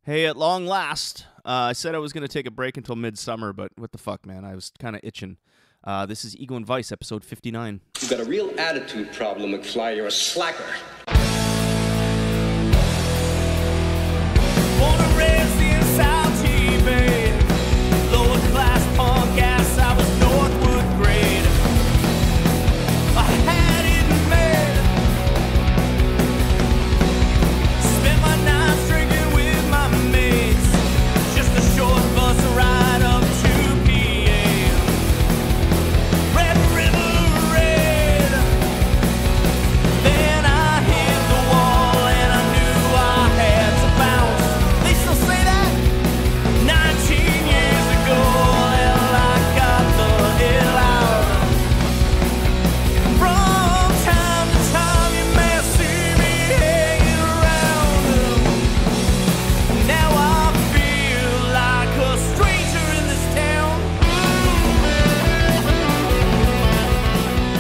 Hey, at long last, I said I was going to take a break until midsummer, but what the fuck, man? I was kind of itching. This is Ego and Vice, episode 59. You've got a real attitude problem, McFly. You're a slacker. Born and raised in South Bay, lower class punk ass, I was Northwood grade. I had it made. Spent my nights drinking with my mates. Just a short bus ride up to PA. Red River Red. Then I hit the wall and I knew I had to bounce. They still say that 19 years ago, hell, I got the hell out. From time to time, you may see me hanging around. Now I feel like a stranger in this town.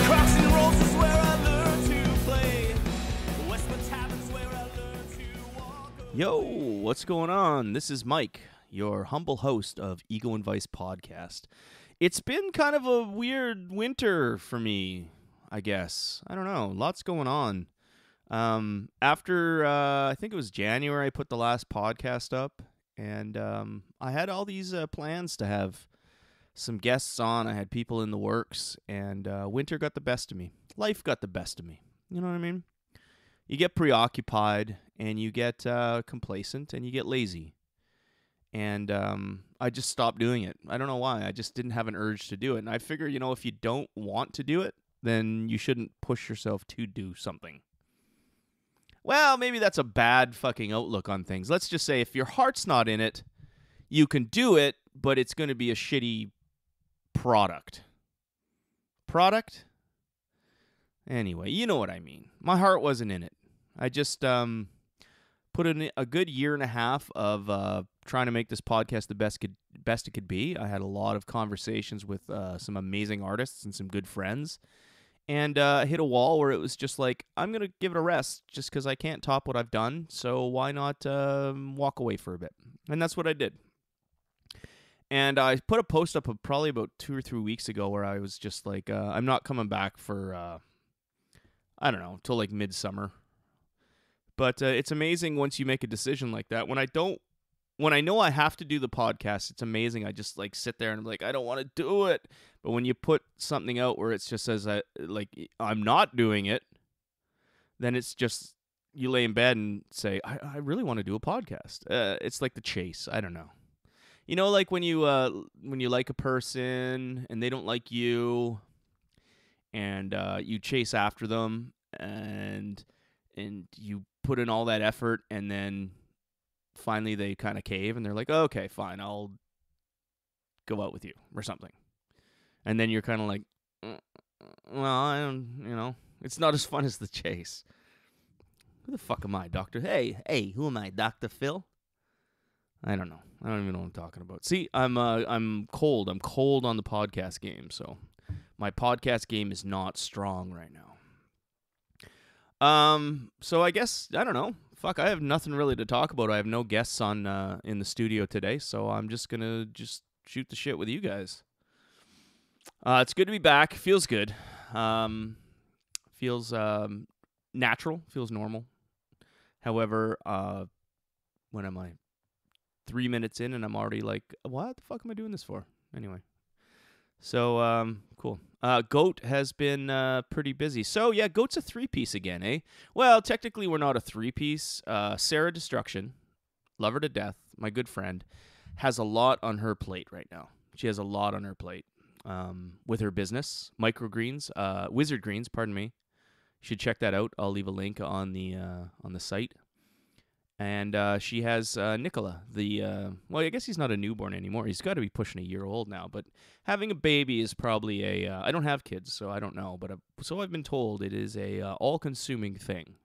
Crocs and rolls is where I learned to play. Westwood Tavern's where I learned to walk. Yo, what's going on? This is Mike, your humble host of Ego and Vice podcast. It's been kind of a weird winter for me, I guess. I don't know. Lots going on. After, I think it was January, I put the last podcast up, and I had all these plans to have some guests on. I had people in the works, and winter got the best of me. Life got the best of me. You know what I mean? You get preoccupied, and you get complacent, and you get lazy. And I just stopped doing it. I don't know why. I just didn't have an urge to do it. And I figure, if you don't want to do it, then you shouldn't push yourself to do something. Well, maybe that's a bad fucking outlook on things. Let's just say if your heart's not in it, you can do it, but it's going to be a shitty product. Product? Anyway, you know what I mean. My heart wasn't in it. I just put in a good year and a half of trying to make this podcast the best it could be. I had a lot of conversations with some amazing artists and some good friends. And I hit a wall where it was just like, I'm going to give it a rest just because I can't top what I've done. So why not walk away for a bit? And that's what I did. And I put a post up probably about 2 or 3 weeks ago where I was just like, I'm not coming back for, I don't know, till like midsummer. But it's amazing once you make a decision like that. When I know I have to do the podcast, it's amazing. I just like sit there and I'm like, I don't want to do it. But when you put something out where it just says I'm not doing it, then it's just you lay in bed and say, I really want to do a podcast. It's like the chase. I don't know. Like when you like a person and they don't like you, and you chase after them and you put in all that effort, and then finally they kind of cave and they're like, oh, okay, fine, I'll go out with you or something. And then you're kind of like, well, I don't, it's not as fun as the chase. Who the fuck am I, Doctor? Hey, who am I, Dr. Phil? I don't know. I don't even know what I'm talking about. See, I'm cold. I'm cold on the podcast game, so my podcast game is not strong right now. So I guess, I don't know. Fuck, I have nothing really to talk about. I have no guests on in the studio today, so I'm just gonna shoot the shit with you guys. It's good to be back. Feels good. Feels natural. Feels normal. However, when am I? 3 minutes in, and I'm already like, what the fuck am I doing this for? Anyway. So, cool. Goat has been pretty busy. So, yeah, Goat's a 3-piece again, eh? Well, technically, we're not a 3-piece. Sarah Destruction, love her to death, my good friend, has a lot on her plate right now. She has a lot on her plate with her business, Microgreens, Wizard Greens, pardon me. You should check that out. I'll leave a link on the site. And she has Nicola, well, I guess he's not a newborn anymore. He's got to be pushing a year old now. But having a baby is probably I don't have kids, so I don't know. But so I've been told it is a all-consuming thing.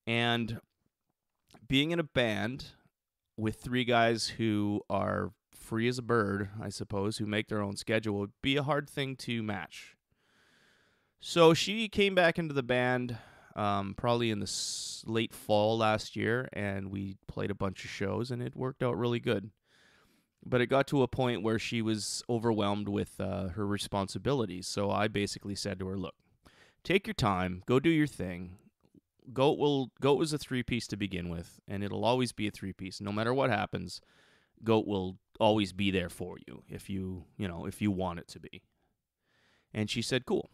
And being in a band with 3 guys who are free as a bird, I suppose, who make their own schedule, would be a hard thing to match. So she came back into the band probably in the late fall last year, and we played a bunch of shows, and it worked out really good. But it got to a point where she was overwhelmed with her responsibilities. So I basically said to her, look, take your time, go do your thing. Goat was a 3-piece to begin with, and it'll always be a 3-piece. No matter what happens, Goat will always be there for you if you want it to be. And she said, cool.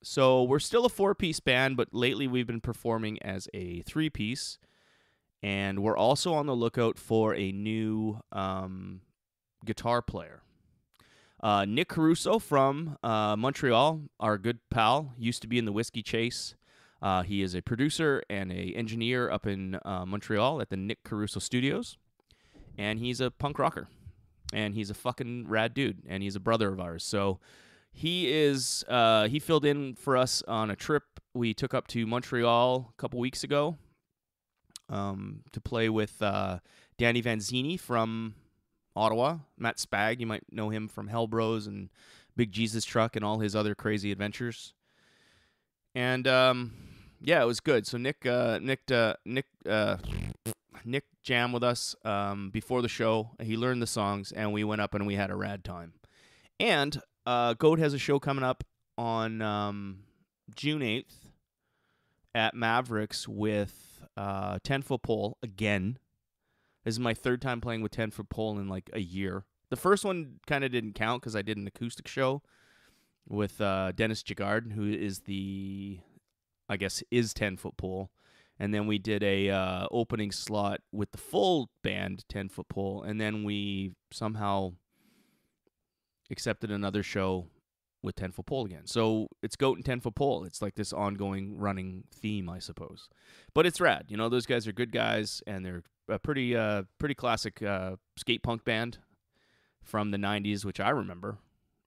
So we're still a 4-piece band, but lately we've been performing as a 3-piece. And we're also on the lookout for a new guitar player. Nick Caruso from Montreal, our good pal, used to be in the Whiskey Chase. He is a producer and an engineer up in Montreal at the Nick Caruso Studios. And he's a punk rocker. And he's a fucking rad dude. And he's a brother of ours. So he filled in for us on a trip we took up to Montreal a couple weeks ago to play with Danny Vanzini from Ottawa. Matt Spag, you might know him from Hell Bros and Big Jesus Truck and all his other crazy adventures. And yeah, it was good. So Nick jammed with us before the show. He learned the songs, and we went up and we had a rad time. And Goat has a show coming up on June 8th at Mavericks with 10 Foot Pole again. This is my third time playing with 10 Foot Pole in like a year. The first one kind of didn't count because I did an acoustic show with Dennis Jagard, who is is 10 Foot Pole. And then we did a opening slot with the full band, 10 Foot Pole. And then we somehow accepted another show with 10 Foot Pole again. So it's Goat and 10 Foot Pole. It's like this ongoing running theme, I suppose. But it's rad. You know, those guys are good guys, and they're a pretty classic skate punk band from the 90s, which I remember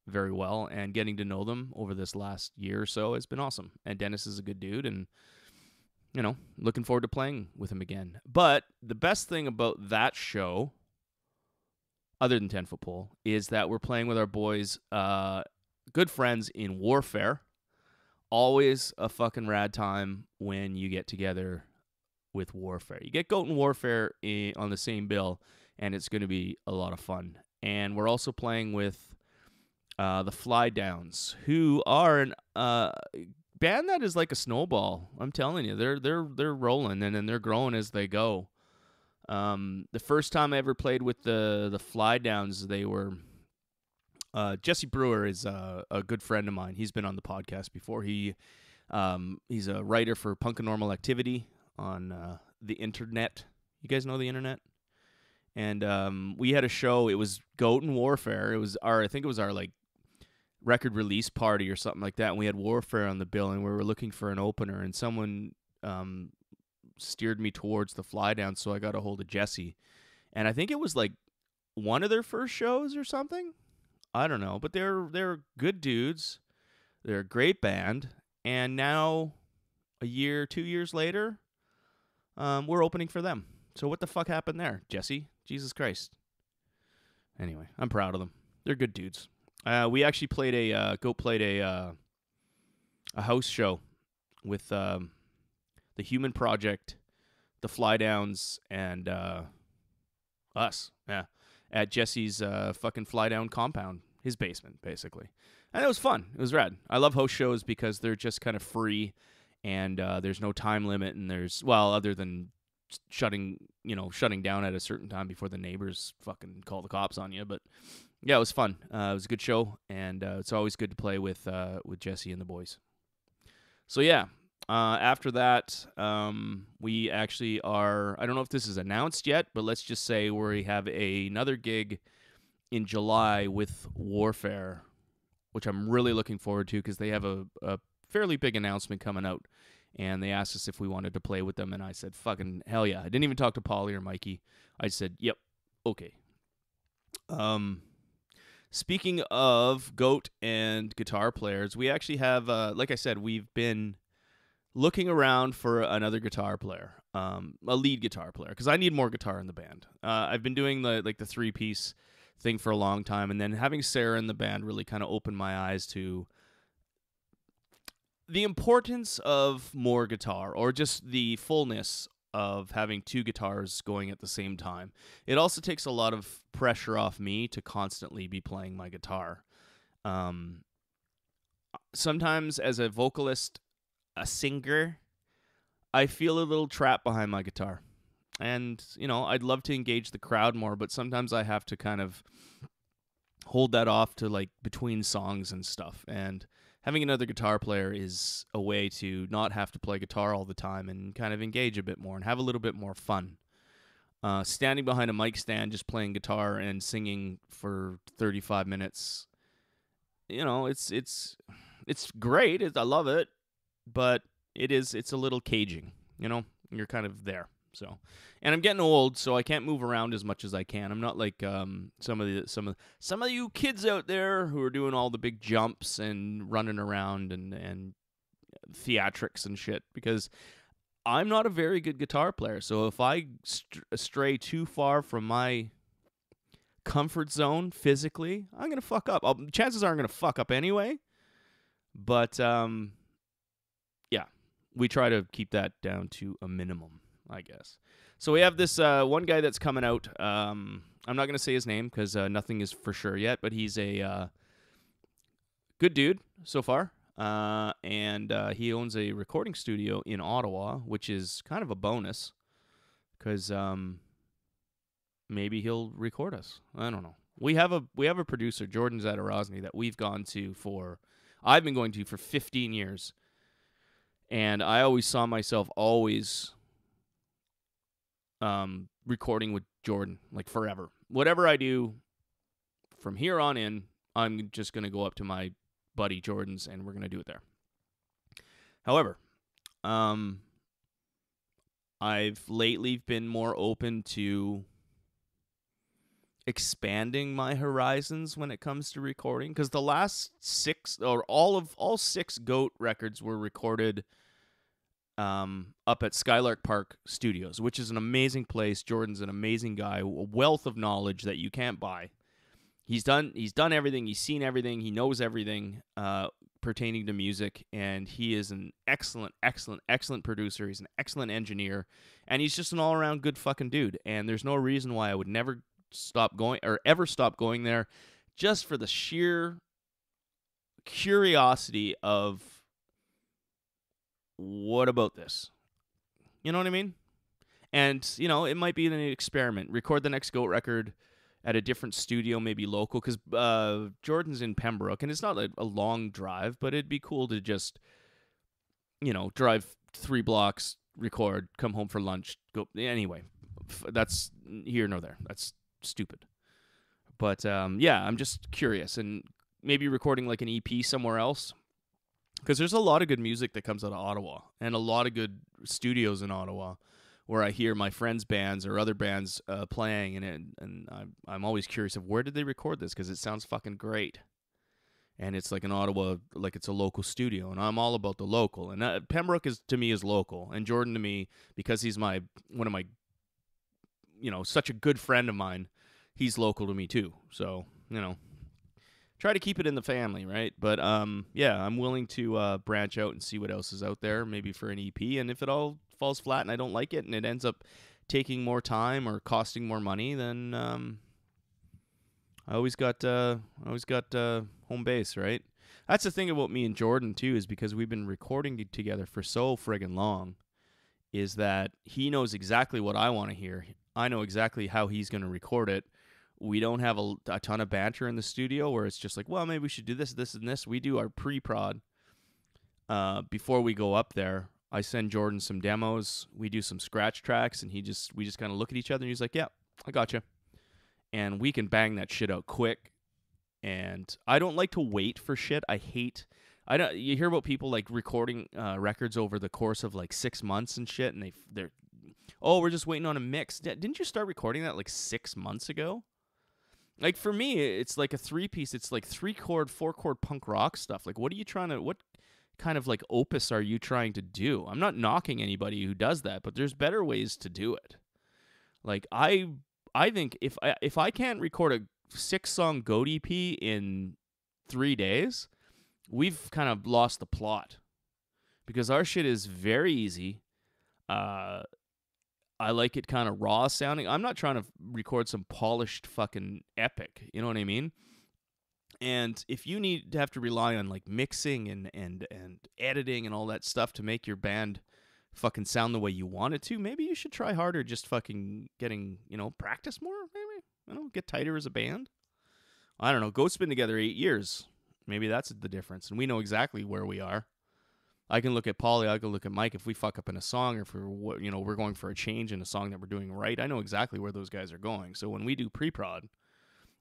very well. And getting to know them over this last year or so has been awesome. And Dennis is a good dude, and you know, looking forward to playing with him again. But the best thing about that show, other than 10 Foot Pole, is that we're playing with our boys, good friends in Warfare. Always a fucking rad time when you get together with Warfare. You get Goat and Warfare on the same bill, and it's going to be a lot of fun. And we're also playing with the Fly Downs, who are an band that is like a snowball. I'm telling you, they're rolling, and then they're growing as they go. The first time I ever played with the Fly Downs, they were Jesse Brewer is a good friend of mine. He's been on the podcast before. He's a writer for Punk and Normal Activity on the internet. You guys know the internet? And we had a show. It was Goat and Warfare. I think it was our like record release party or something like that, and we had Warfare on the bill, and we were looking for an opener, and someone steered me towards the Fly Down, so I got a hold of Jesse. And I think it was like one of their first shows or something. I don't know, but they're good dudes. They're a great band, and now 2 years later, we're opening for them. So what the fuck happened there, Jesse? Jesus Christ. Anyway, I'm proud of them. They're good dudes. We actually Goat played a house show with the Human Project, the Fly Downs, and us. Yeah, at Jesse's fucking Fly Down compound, his basement, basically. And it was fun. It was rad. I love house shows because they're just kind of free, and there's no time limit, and other than shutting down at a certain time before the neighbors fucking call the cops on you. But yeah, it was fun. It was a good show, and it's always good to play with Jesse and the boys. So yeah, after that, we actually are, I don't know if this is announced yet, but let's just say we have another gig in July with Warfare, which I'm really looking forward to because they have a fairly big announcement coming out. And they asked us if we wanted to play with them, and I said, fucking hell yeah. I didn't even talk to Paulie or Mikey. I said, yep, okay. Speaking of Goat and guitar players, we actually have, like I said, we've been looking around for another guitar player, a lead guitar player, because I need more guitar in the band. I've been doing the 3-piece thing for a long time, and then having Sarah in the band really kind of opened my eyes to the importance of more guitar, or just the fullness of having two guitars going at the same time. It also takes a lot of pressure off me to constantly be playing my guitar. Sometimes as a vocalist, a singer, I feel a little trapped behind my guitar. And, I'd love to engage the crowd more, but sometimes I have to kind of hold that off to like between songs and stuff. And having another guitar player is a way to not have to play guitar all the time and kind of engage a bit more and have a little bit more fun. Standing behind a mic stand, just playing guitar and singing for 35 minutes, it's great. I love it, but it's a little caging. You're kind of there. So, and I'm getting old, so I can't move around as much as I can. I'm not like some of you kids out there who are doing all the big jumps and running around and theatrics and shit, because I'm not a very good guitar player. So if I stray too far from my comfort zone physically, I'm gonna fuck up. Chances are I'm gonna fuck up anyway. But yeah, we try to keep that down to a minimum, I guess. So we have this one guy that's coming out. I'm not going to say his name because nothing is for sure yet, but he's a good dude so far. And he owns a recording studio in Ottawa, which is kind of a bonus because maybe he'll record us. I don't know. We have a producer, Jordan Zadarozny, that I've been going to for 15 years. And I always saw myself recording with Jordan, like forever. Whatever I do from here on in, I'm just going to go up to my buddy Jordan's and we're going to do it there. However, I've lately been more open to expanding my horizons when it comes to recording, because the last all 6 Goat records were recorded up at Skylark Park Studios, which is an amazing place. Jordan's an amazing guy, a wealth of knowledge that you can't buy. He's done everything, he's seen everything, he knows everything pertaining to music, and he is an excellent producer. He's an excellent engineer, and he's just an all-around good fucking dude. And there's no reason why I would never stop going there, just for the sheer curiosity of what about this? You know what I mean? And, it might be an experiment. Record the next Goat record at a different studio, maybe local, because Jordan's in Pembroke, and it's not a long drive, but it'd be cool to just, drive 3 blocks, record, come home for lunch, go. Anyway, that's here nor there. That's stupid. But, yeah, I'm just curious, and maybe recording like an EP somewhere else. Because there's a lot of good music that comes out of Ottawa, and a lot of good studios in Ottawa where I hear my friends' bands or other bands playing, and I'm always curious of where did they record this, because it sounds fucking great. And it's like in Ottawa, like it's a local studio, and I'm all about the local. And Pembroke to me is local, and Jordan to me, because he's one of my, such a good friend of mine, he's local to me too. So, try to keep it in the family, right? But, yeah, I'm willing to branch out and see what else is out there, maybe for an EP. And if it all falls flat and I don't like it and it ends up taking more time or costing more money, then I always got home base, right? That's the thing about me and Jordan, too, is because we've been recording together for so friggin' long, is that he knows exactly what I want to hear. I know exactly how he's going to record it. We don't have a ton of banter in the studio where it's just like, well, maybe we should do this, this, and this. We do our pre-prod before we go up there. I send Jordan some demos. We do some scratch tracks, and we just kind of look at each other, and he's like, yeah, I got you. And we can bang that shit out quick. And I don't like to wait for shit. You hear about people like recording records over the course of like 6 months and shit, and we're just waiting on a mix. Didn't you start recording that like 6 months ago? Like, for me, it's like a 3-piece. It's like 3-chord, 4-chord punk rock stuff. Like, what kind of like opus are you trying to do? I'm not knocking anybody who does that, but there's better ways to do it. Like, I think if I can't record a 6-song Goat EP in 3 days, we've kind of lost the plot. because our shit is very easy. I like it kind of raw sounding. I'm not trying to record some polished fucking epic. You know what I mean? And if you need to have to rely on like mixing and editing and all that stuff to make your band fucking sound the way you want it to, maybe you should try harder just fucking getting, practice more, maybe. Get tighter as a band. I don't know. Ghost's been together 8 years. Maybe that's the difference. And we know exactly where we are. I can look at Paulie, I can look at Mike. If we fuck up in a song, or if we're going for a change in a song that we're doing right, I know exactly where those guys are going. So when we do pre-prod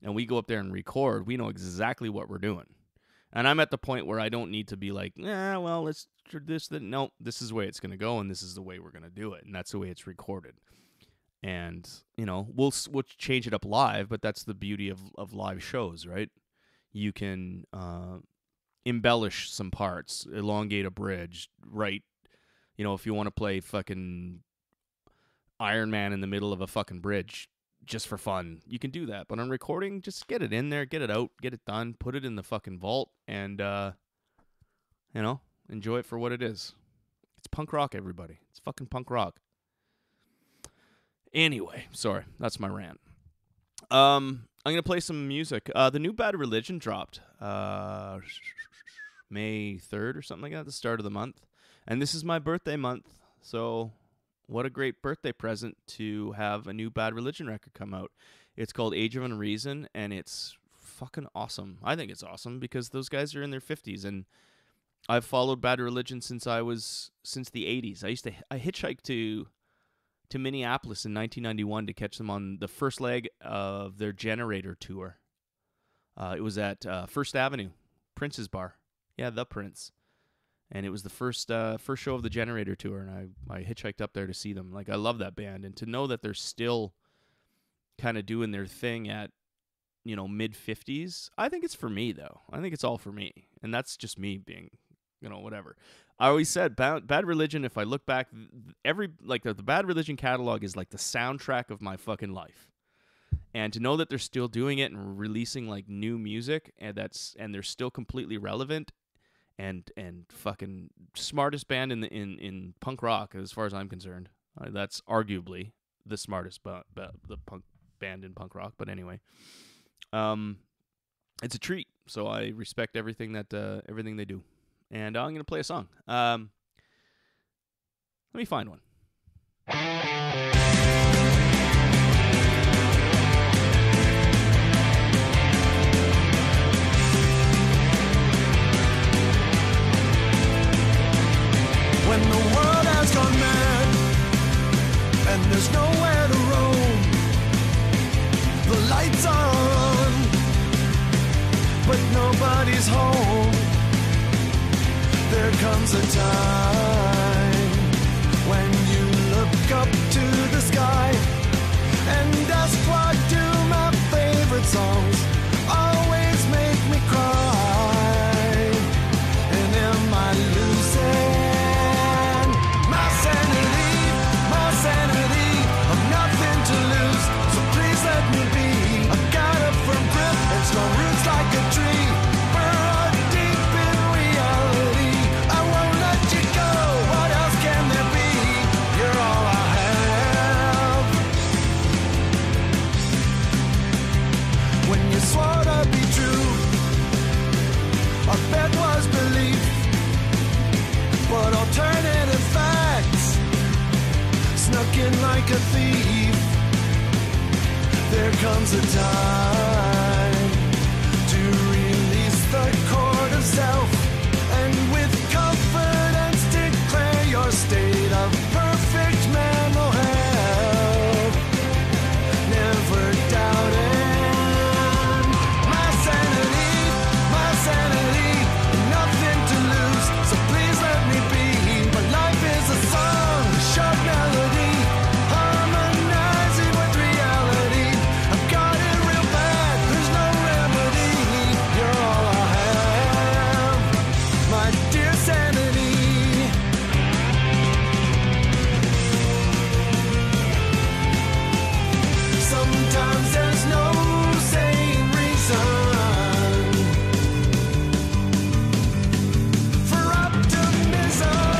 and we go up there and record, we know exactly what we're doing. And I'm at the point where I don't need to be like, let's do this. No, this is the way it's going to go, and this is the way we're going to do it, and that's the way it's recorded. And, we'll change it up live, but that's the beauty of live shows, right? You can embellish some parts, elongate a bridge, right? If you want to play fucking Iron Man in the middle of a fucking bridge just for fun, you can do that. But on recording, just get it in there, get it out, get it done, put it in the fucking vault, and, enjoy it for what it is. It's punk rock, everybody. It's fucking punk rock. Anyway, sorry, that's my rant. I'm going to play some music. The new Bad Religion dropped May 3rd or something like that, the start of the month. And this is my birthday month, so what a great birthday present to have a new Bad Religion record come out. It's called Age of Unreason, and it's fucking awesome. I think it's awesome because those guys are in their 50s, and I've followed Bad Religion since the 80s. I hitchhiked to Minneapolis in 1991 to catch them on the first leg of their Generator tour. It was at First Avenue, Prince's Bar. Yeah, the Prince. And it was the first show of the Generator tour, and I hitchhiked up there to see them. Like, I love that band, and to know that they're still kind of doing their thing at, mid-50s, I think it's for me, though. I think it's all for me, and that's just me being, whatever. I always said Bad Religion, if I look back, the Bad Religion catalog is like the soundtrack of my fucking life. And to know that they're still doing it and releasing like new music, and they're still completely relevant, and fucking smartest band in punk rock as far as I'm concerned. That's arguably the smartest the punk band in punk rock. But anyway, it's a treat. So I respect everything they do. And I'm gonna play a song. Let me find one. When the world has gone mad and there's nowhere to roam, the lights are on, but nobody's home. There comes a time when you look up to the sky and ask, what do my favorite songs always make me cry? And am I losing my sanity? I've nothing to lose, so please let me be. I've got a firm grip and strong roots like a tree. Burrowed deep in reality, I won't let you go. What else can there be? You're all I have. When you swore to be true, our bet was belief, but alternative facts snuck in like a thief. There comes a time to release the cord of self, and with confidence declare your state of perfect mental health. Never doubting my sanity, nothing to lose, so please let me be. My life is a song, a short melody, harmonizing with reality. I've got it real bad, there's no remedy. You're all I have, my dear sanity. Sometimes there's no sane reason for optimism.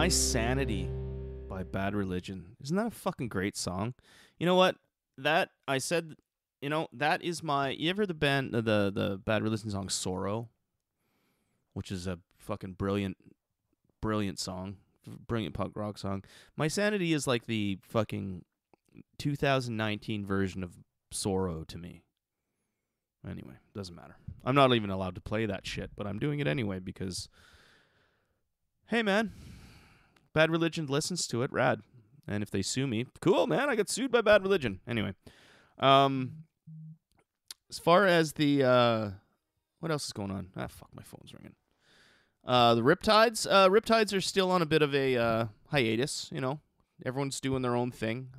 My Sanity by Bad Religion. Isn't that a fucking great song? You know what? That I said, that is my. You ever the band the Bad Religion song Sorrow, which is a fucking brilliant song, brilliant punk rock song. My Sanity is like the fucking 2019 version of Sorrow to me. Anyway, doesn't matter. I'm not even allowed to play that shit, but I'm doing it anyway because, hey man, Bad Religion listens to it, rad. And if they sue me, cool, man, I got sued by Bad Religion. Anyway, as far as the, what else is going on? Ah, fuck, my phone's ringing. The Riptides. Riptides are still on a bit of a hiatus, Everyone's doing their own thing.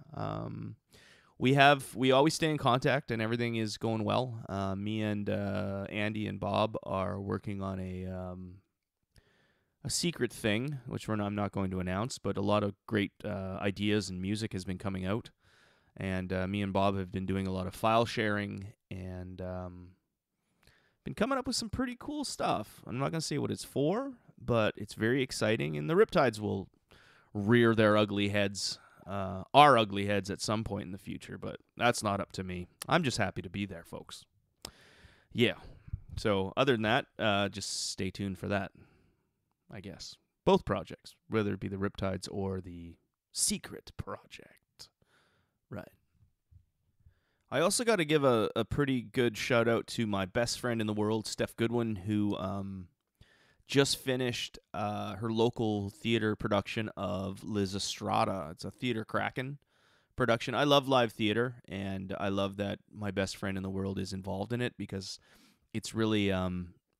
We always stay in contact, and everything is going well. Me and Andy and Bob are working on a secret thing, which I'm not going to announce, but a lot of great ideas and music has been coming out. And me and Bob have been doing a lot of file sharing and been coming up with some pretty cool stuff. I'm not going to say what it's for, but it's very exciting, and the Riptides will rear their ugly heads. Our ugly heads at some point in the future, but that's not up to me. I'm just happy to be there, folks. Yeah. So other than that, just stay tuned for that, I guess. Both projects, whether it be the Riptides or the Secret Project. Right. I also got to give a pretty good shout out to my best friend in the world, Steph Goodwin, who just finished her local theater production of Lysistrata. It's a Theater Kraken production. I love live theater, and I love that my best friend in the world is involved in it because it's really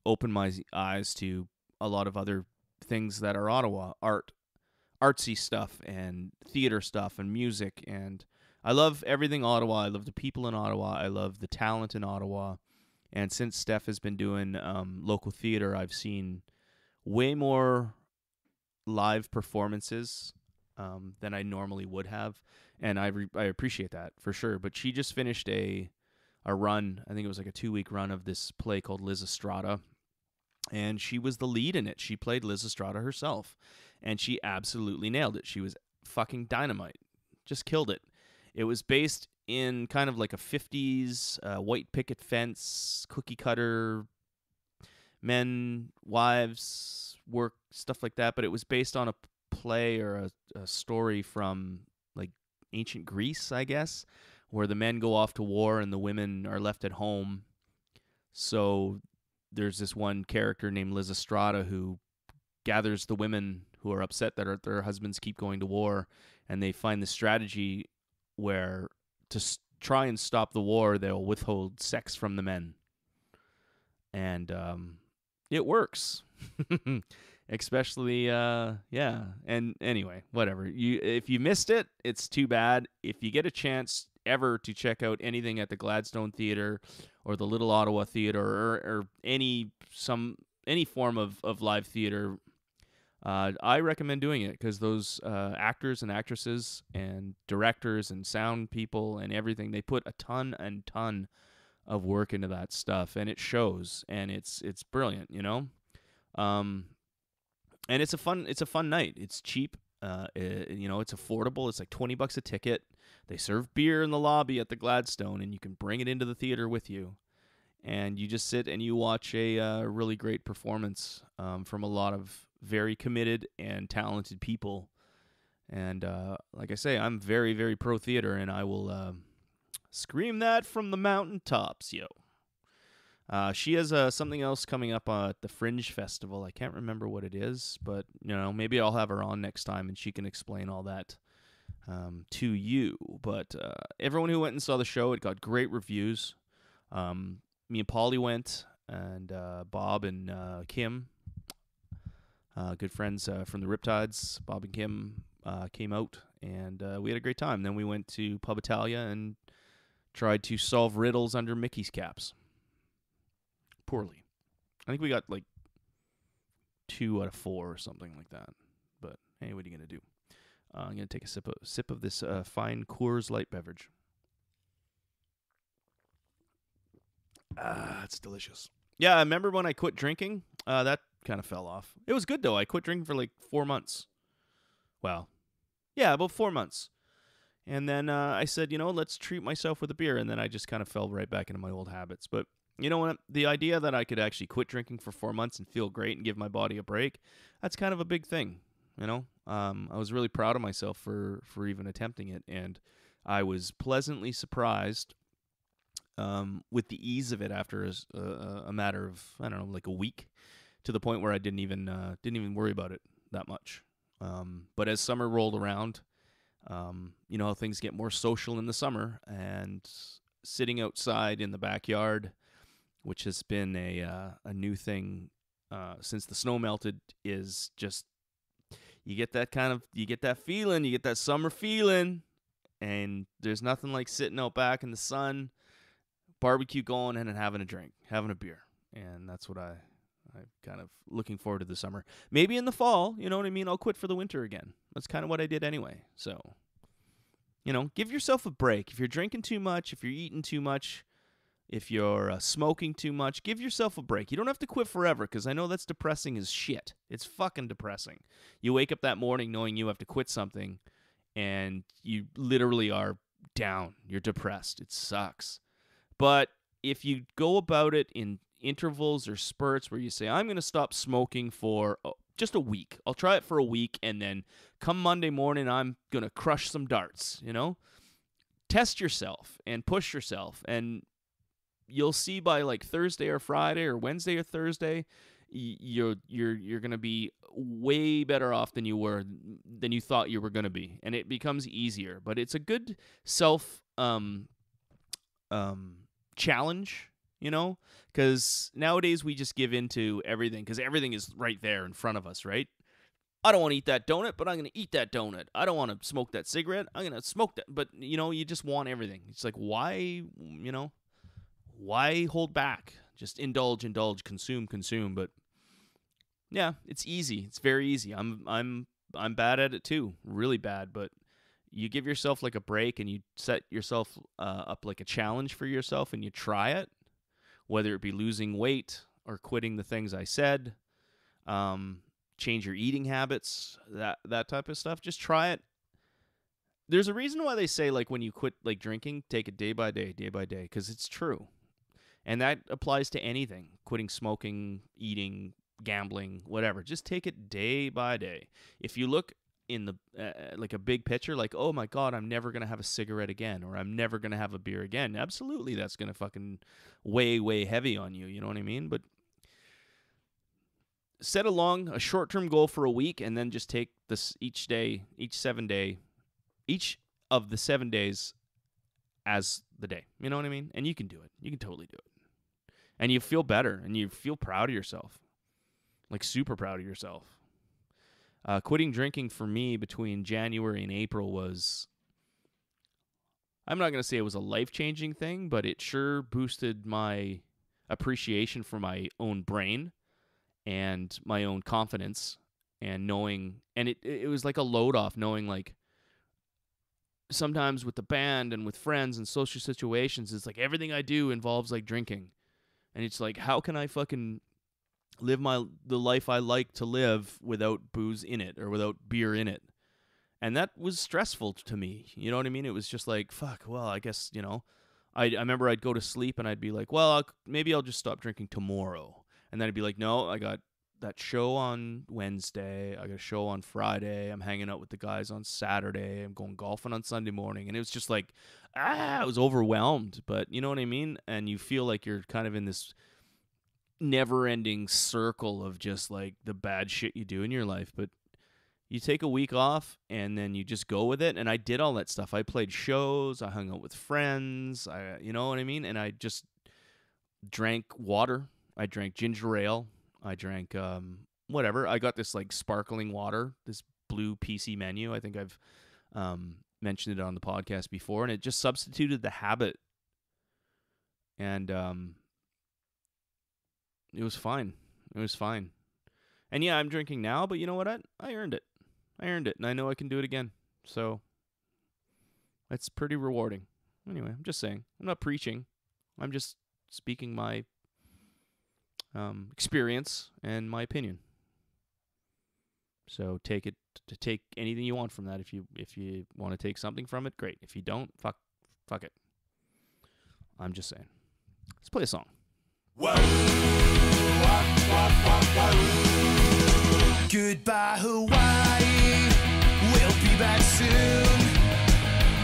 opened my eyes to a lot of other things that are Ottawa, artsy stuff and theater stuff and music. And I love everything Ottawa. I love the people in Ottawa. I love the talent in Ottawa. And since Steph has been doing local theater, I've seen way more live performances than I normally would have, and I appreciate that for sure. But she just finished a run, I think it was like a 2-week run of this play called Lysistrata, and she was the lead in it. She played Lysistrata herself, and she absolutely nailed it. She was fucking dynamite, just killed it. It was based in kind of like a 50s white picket fence, cookie cutter, men, wives, work, stuff like that, but it was based on a play or a story from like ancient Greece, I guess, where the men go off to war and the women are left at home. So there's this one character named Lysistrata who gathers the women who are upset that their husbands keep going to war, and they find the strategy where to try and stop the war, they'll withhold sex from the men. And it works. Especially, yeah. And anyway, whatever. If you missed it, it's too bad. If you get a chance ever to check out anything at the Gladstone Theatre or the Little Ottawa Theatre or any form of live theater, I recommend doing it because those actors and actresses and directors and sound people and everything, they put a ton and ton of work into that stuff, and it shows, and it's brilliant, and it's a fun night. It's cheap, it's affordable. It's like $20 a ticket. They serve beer in the lobby at the Gladstone, and you can bring it into the theater with you, and you just sit and you watch a really great performance from a lot of very committed and talented people. And like I say, I'm very, very pro theater, and I will scream that from the mountaintops, yo. She has something else coming up at the Fringe Festival. I can't remember what it is, but maybe I'll have her on next time and she can explain all that to you. But everyone who went and saw the show, it got great reviews. Me and Polly went, and Bob and Kim, good friends from the Riptides. Bob and Kim came out, and we had a great time. Then we went to Pub Italia and tried to solve riddles under Mickey's caps. Poorly. I think we got like 2 out of 4 or something like that. But hey, what are you going to do? I'm going to take a sip of this fine Coors Light beverage. It's delicious. Yeah, I remember when I quit drinking. That kind of fell off. It was good, though. I quit drinking for like 4 months. Well, yeah, about 4 months. And then I said, let's treat myself with a beer. And then I just kind of fell right back into my old habits. But you know what? The idea that I could actually quit drinking for 4 months and feel great and give my body a break, that's kind of a big thing. I was really proud of myself for even attempting it. And I was pleasantly surprised with the ease of it after a matter of, I don't know, like a week, to the point where I didn't even worry about it that much. But as summer rolled around, you know how things get more social in the summer, and sitting outside in the backyard, which has been a new thing since the snow melted, is just, you get that feeling, you get that summer feeling, and there's nothing like sitting out back in the sun, barbecue going, and then having a drink, having a beer. And that's what I'm kind of looking forward to this summer. Maybe in the fall, you know what I mean? I'll quit for the winter again. That's kind of what I did anyway. So, give yourself a break. If you're drinking too much, if you're eating too much, if you're smoking too much, give yourself a break. You don't have to quit forever, because I know that's depressing as shit. It's fucking depressing. You wake up that morning knowing you have to quit something, and you literally are down. You're depressed. It sucks. But if you go about it in intervals or spurts where you say, I'm going to stop smoking for just a week. I'll try it for a week, and then come Monday morning, I'm going to crush some darts, Test yourself and push yourself, and you'll see by like Thursday or Friday or Wednesday or Thursday, you're going to be way better off than you thought you were going to be, and it becomes easier. But it's a good self challenge, because nowadays we just give in to everything, because everything is right there in front of us, right? I don't want to eat that donut, but I'm going to eat that donut. I don't want to smoke that cigarette. I'm going to smoke that. But, you just want everything. It's like, why, why hold back? Just indulge, consume. But yeah, it's easy. It's very easy. I'm bad at it too, really bad. But you give yourself like a break, and you set yourself up like a challenge for yourself, and you try it, whether it be losing weight or quitting the things I said, change your eating habits, that type of stuff. Just try it. There's a reason why they say, like, when you quit like drinking, take it day by day, because it's true. And that applies to anything: quitting smoking, eating, gambling, whatever. Just take it day by day. If you look in the like a big picture, like, oh my God, I'm never gonna have a cigarette again, or I'm never gonna have a beer again, absolutely, that's gonna fucking way heavy on you. You know what I mean? But set a short-term goal for a week, and then just take this each of the 7 days as the day. You know what I mean? And you can do it. You can totally do it. And you feel better, and you feel proud of yourself. Like, super proud of yourself. Quitting drinking for me between January and April was, I'm not going to say it was a life-changing thing, but it sure boosted my appreciation for my own brain and my own confidence, and knowing, and it was like a load off, knowing, like, sometimes with the band and with friends and social situations, it's like everything I do involves like drinking, and it's like, how can I fucking live the life I like to live without booze in it, or without beer in it? And that was stressful to me. You know what I mean? It was just like, fuck, well, I guess, I remember I'd go to sleep and I'd be like, well, maybe I'll just stop drinking tomorrow. And then I'd be like, no, I got that show on Wednesday. I got a show on Friday. I'm hanging out with the guys on Saturday. I'm going golfing on Sunday morning. And it was just like, I was overwhelmed. But you know what I mean? And you feel like you're kind of in this never-ending circle of just like the bad shit you do in your life. But you take a week off, and then you just go with it. And I did all that stuff. I played shows. I hung out with friends. You know what I mean? And I just drank water. I drank ginger ale. I drank whatever. I got this like sparkling water, this blue PC Menu. I think I've mentioned it on the podcast before, and it just substituted the habit. And it was fine. It was fine. And yeah, I'm drinking now, but you know what? I earned it. I earned it, and I know I can do it again. So that's pretty rewarding. Anyway, I'm just saying. I'm not preaching. I'm just speaking my experience and my opinion. So take it to take anything you want from that. If you want to take something from it, great. If you don't, fuck it. I'm just saying. Let's play a song. Goodbye, Hawaii. We'll be back soon.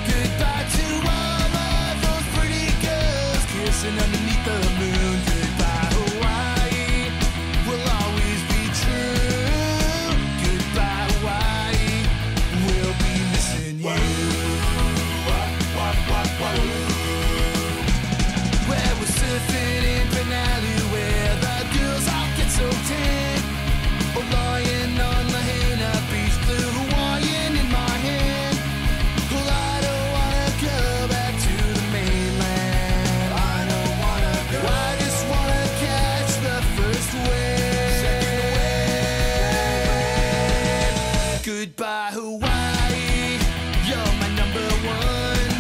Goodbye to all of those pretty girls kissing underneath the moon. Goodbye, Hawaii. We'll always be true. Goodbye, Hawaii. We'll be missing you. Where we're surfing in Penally, where the girls all get so tan. Or lying on Lahaina Beach, blue Hawaiian in my hand. Well, I don't wanna go back to the mainland. I don't wanna go. I just wanna catch the first wave. Goodbye, Hawaii. You're my number one.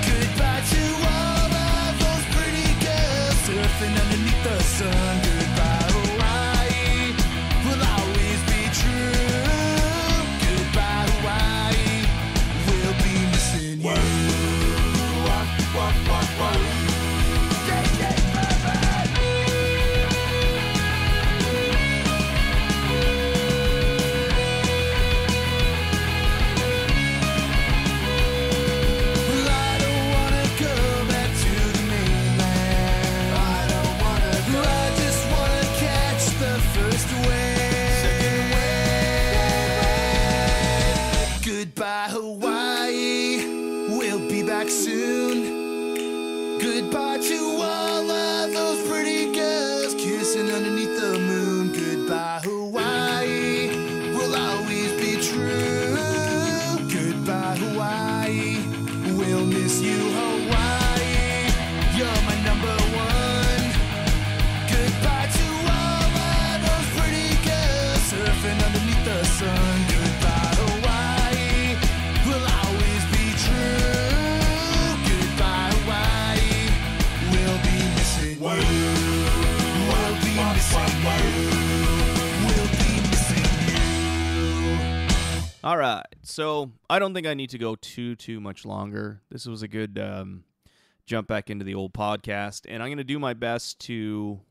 Goodbye to all of those pretty girls surfing underneath the sun. Goodbye, Hawaii. Will always be true. Goodbye, Hawaii. We'll be missing you. Well, I don't wanna go back to the mainland. I don't wanna go. I just wanna catch the first wave. Goodbye, Hawaii. We'll be back soon. Goodbye to all of those pretty girls kissing underneath the moon. Goodbye, Hawaii. We'll always be true. Goodbye, Hawaii. We'll miss you, Hawaii. You're my number one. Goodbye to all of those pretty girls surfing underneath the sun. Goodbye, Hawaii. We'll always be true. Goodbye, Hawaii. We'll be missing you. We'll be missing you. We'll be missing you. All right. So I don't think I need to go too much longer. This was a good jump back into the old podcast, and I'm going to do my best to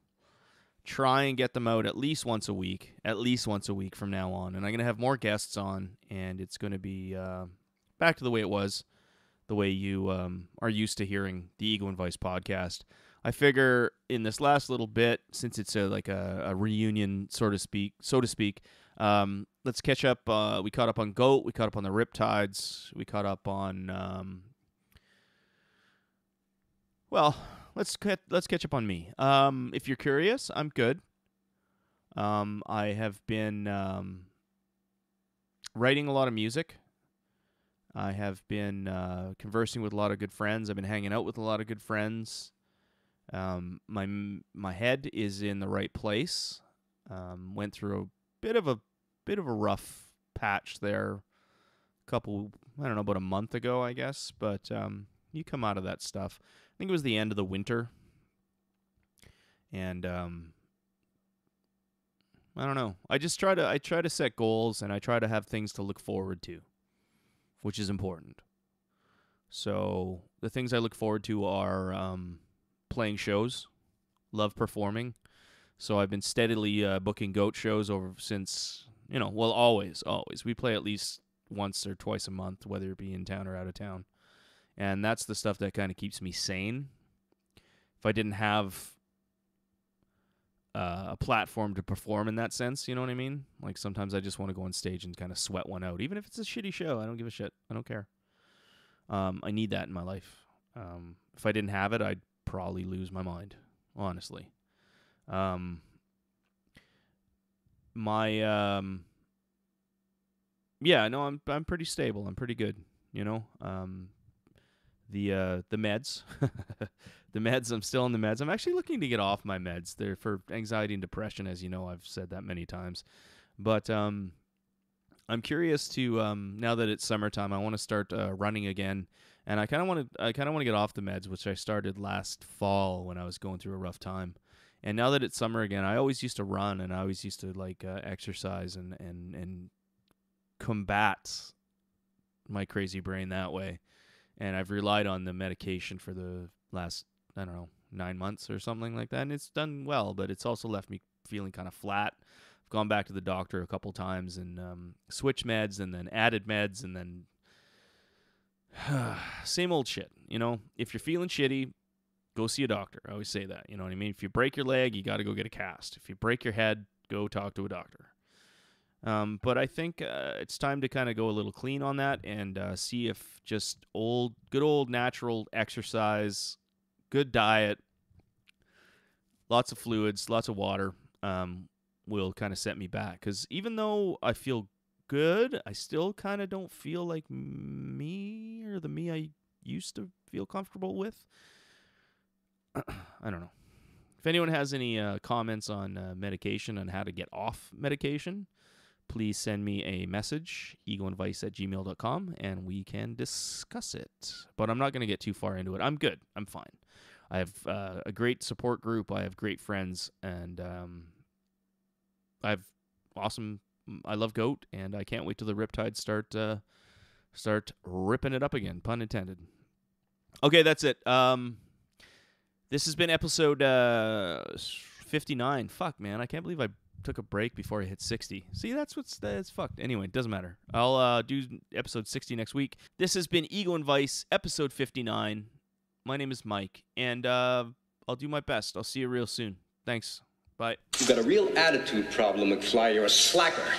try and get them out at least once a week from now on. And I'm going to have more guests on, and it's going to be back to the way it was, the way you are used to hearing the Ego and Vice podcast. I figure in this last little bit, since it's like a reunion, so to speak, let's catch up. We caught up on GOAT. We caught up on the Riptides. We caught up on, let's catch up on me. If you're curious, I'm good. I have been writing a lot of music. I have been conversing with a lot of good friends. I've been hanging out with a lot of good friends. My head is in the right place. Went through a bit of a rough patch there. About a month ago, I guess. But you come out of that stuff. I think it was the end of the winter. And I don't know. I try to set goals, and I try to have things to look forward to, which is important. So the things I look forward to are playing shows. Love performing. So I've been steadily booking GOAT shows since, always. We play at least once or twice a month, whether it be in town or out of town. And that's the stuff that kind of keeps me sane. If I didn't have a platform to perform in that sense, you know what I mean? Like sometimes I just want to go on stage and kind of sweat one out. Even if it's a shitty show, I don't give a shit. I don't care. I need that in my life. If I didn't have it, I'd probably lose my mind, honestly. I'm pretty stable. I'm pretty good, The meds. The meds, I'm still on the meds. I'm actually looking to get off my meds. They're for anxiety and depression, as you know. I've said that many times. But I'm curious to, now that it's summertime, I want to start running again. And I kind of want to get off the meds, which I started last fall when I was going through a rough time. And now that it's summer again, I always used to run, and I always used to exercise and combat my crazy brain that way. And I've relied on the medication for the last, 9 months or something like that. And it's done well, but it's also left me feeling kind of flat. I've gone back to the doctor a couple times and switched meds and then added meds and then same old shit. If you're feeling shitty, go see a doctor. I always say that. You know what I mean? If you break your leg, you got to go get a cast. If you break your head, go talk to a doctor. But I think it's time to kind of go a little clean on that and see if just good old natural exercise, good diet, lots of fluids, lots of water will kind of set me back. Because even though I feel good, I still kind of don't feel like me or the me I used to feel comfortable with. I don't know. If anyone has any comments on medication and how to get off medication, please send me a message, egoandvice@gmail.com, and we can discuss it. But I'm not going to get too far into it. I'm good. I'm fine. I have a great support group. I have great friends, and I love GOAT, and I can't wait till the Riptides start ripping it up again, pun intended. Okay, that's it. This has been episode 59. Fuck, man. I can't believe I took a break before I hit 60. See, that's fucked. Anyway, it doesn't matter. I'll do episode 60 next week. This has been Ego and Vice, episode 59. My name is Mike, and I'll do my best. I'll see you real soon. Thanks. Bye. You've got a real attitude problem, McFly. You're a slacker.